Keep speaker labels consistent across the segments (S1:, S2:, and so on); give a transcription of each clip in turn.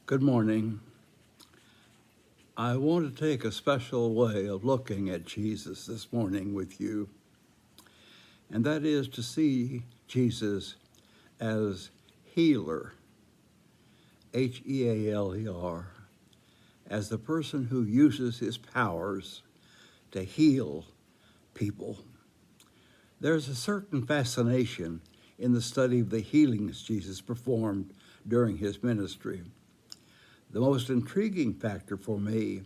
S1: Good morning. I want to take a special way of looking at Jesus this morning with you, and that is to see Jesus as healer, Healer, as the person who uses his powers to heal people. There's a certain fascination in the study of the healings Jesus performed during his ministry. The most intriguing factor for me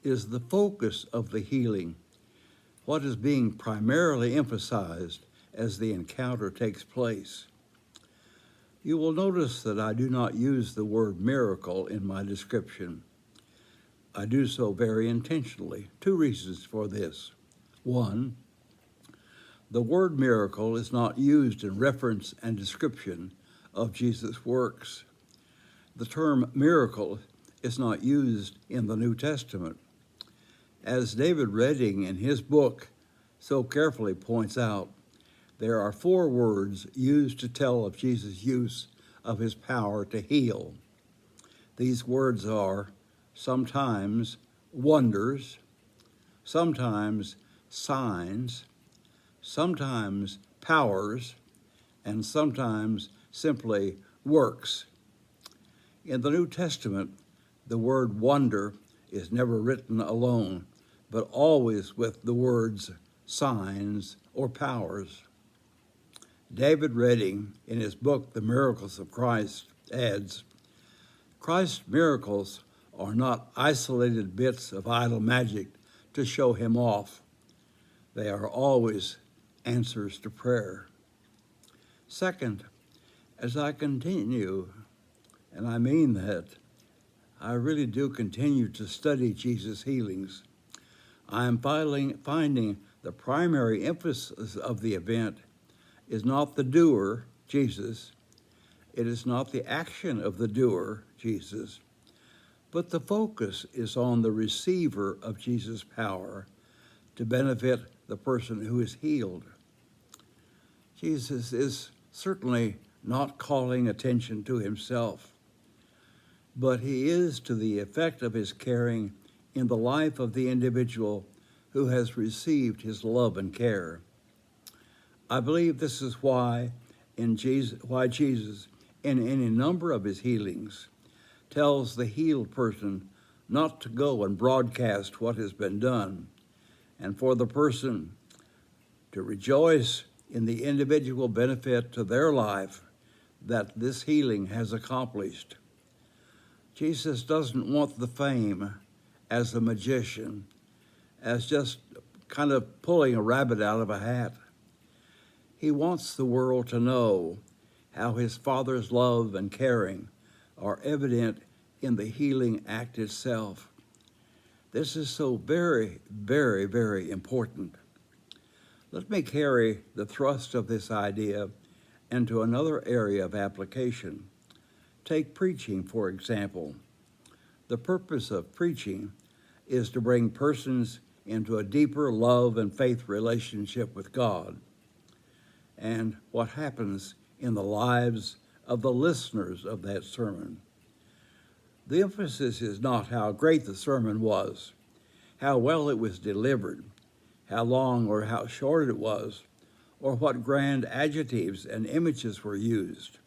S1: is the focus of the healing, what is being primarily emphasized as the encounter takes place. You will notice that I do not use the word miracle in my description. I do so very intentionally. Two reasons for this. One, the word miracle is not used in reference and description of Jesus' works. The term miracle is not used in the New Testament. As David Redding in his book so carefully points out, there are four words used to tell of Jesus' use of his power to heal. These words are sometimes wonders, sometimes signs, sometimes powers, and sometimes simply works. In the New Testament, the word wonder is never written alone, but always with the words signs or powers. David Redding, in his book, The Miracles of Christ, adds, Christ's miracles are not isolated bits of idle magic to show him off. They are always answers to prayer. Second, as I continue, and I mean that, I really do continue to study Jesus' healings, I am finding the primary emphasis of the event is not the doer, Jesus. It is not the action of the doer, Jesus, but the focus is on the receiver of Jesus' power to benefit the person who is healed. Jesus is certainly not calling attention to himself, but he is to the effect of his caring in the life of the individual who has received his love and care. I believe this is why Jesus, in any number of his healings, tells the healed person not to go and broadcast what has been done, and for the person to rejoice in the individual benefit to their life that this healing has accomplished. Jesus doesn't want the fame as a magician, as just kind of pulling a rabbit out of a hat. He wants the world to know how his Father's love and caring are evident in the healing act itself. This is so very, very, very important. Let me carry the thrust of this idea into another area of application. Take preaching, for example. The purpose of preaching is to bring persons into a deeper love and faith relationship with God. And what happens in the lives of the listeners of that sermon. The emphasis is not how great the sermon was, how well it was delivered, how long or how short it was, or what grand adjectives and images were used.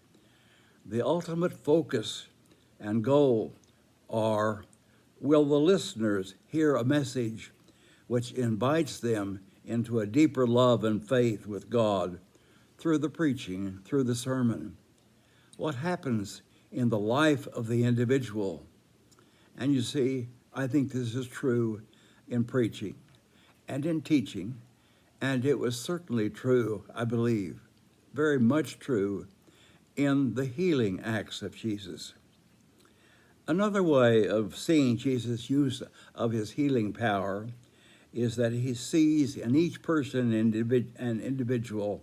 S1: The ultimate focus and goal are, will the listeners hear a message which invites them into a deeper love and faith with God through the preaching, through the sermon? What happens in the life of the individual? And you see, I think this is true in preaching and in teaching, and it was certainly true, I believe, very much true in the healing acts of Jesus. Another way of seeing Jesus' use of his healing power is that he sees in each person and individual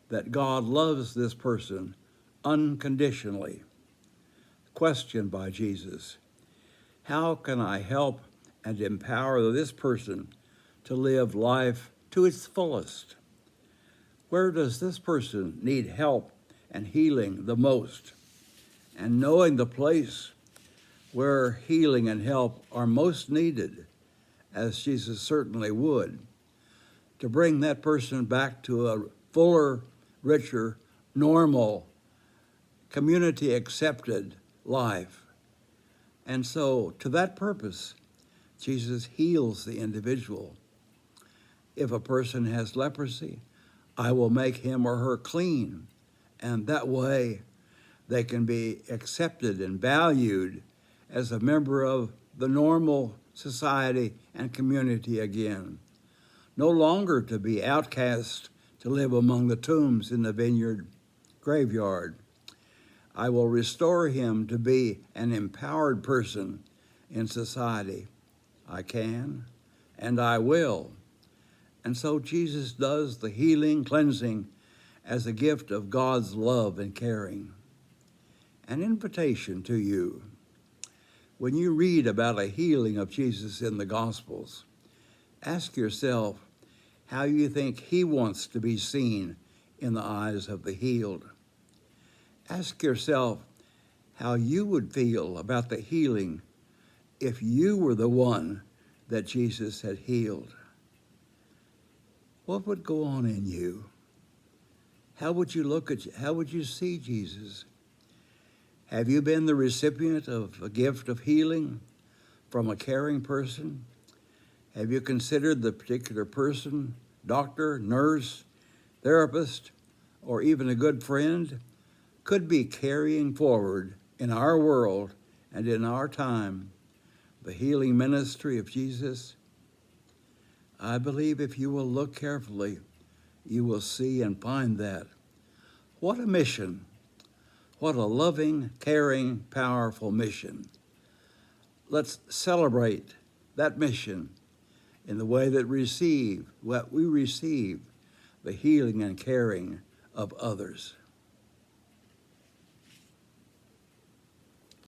S1: that God loves this person unconditionally. Question by Jesus: how can I help and empower this person to live life to its fullest? Where does this person need help and healing the most? And knowing the place where healing and help are most needed, as Jesus certainly would, to bring that person back to a fuller, richer, normal, community accepted life. And so, to that purpose, Jesus heals the individual. If a person has leprosy, I will make him or her clean, and that way they can be accepted and valued as a member of the normal society and community again. No longer to be outcast to live among the tombs in the vineyard graveyard. I will restore him to be an empowered person in society. I can, and I will. And so Jesus does the healing, cleansing as a gift of God's love and caring. An invitation to you. When you read about a healing of Jesus in the Gospels, ask yourself how you think he wants to be seen in the eyes of the healed. Ask yourself how you would feel about the healing if you were the one that Jesus had healed. What would go on in you? How would you see Jesus? Have you been the recipient of a gift of healing from a caring person? Have you considered the particular person, doctor, nurse, therapist, or even a good friend, could be carrying forward in our world and in our time the healing ministry of Jesus? I believe if you will look carefully, you will see and find that. What a mission. What a loving, caring, powerful mission. Let's celebrate that mission in the way that we receive the healing and caring of others.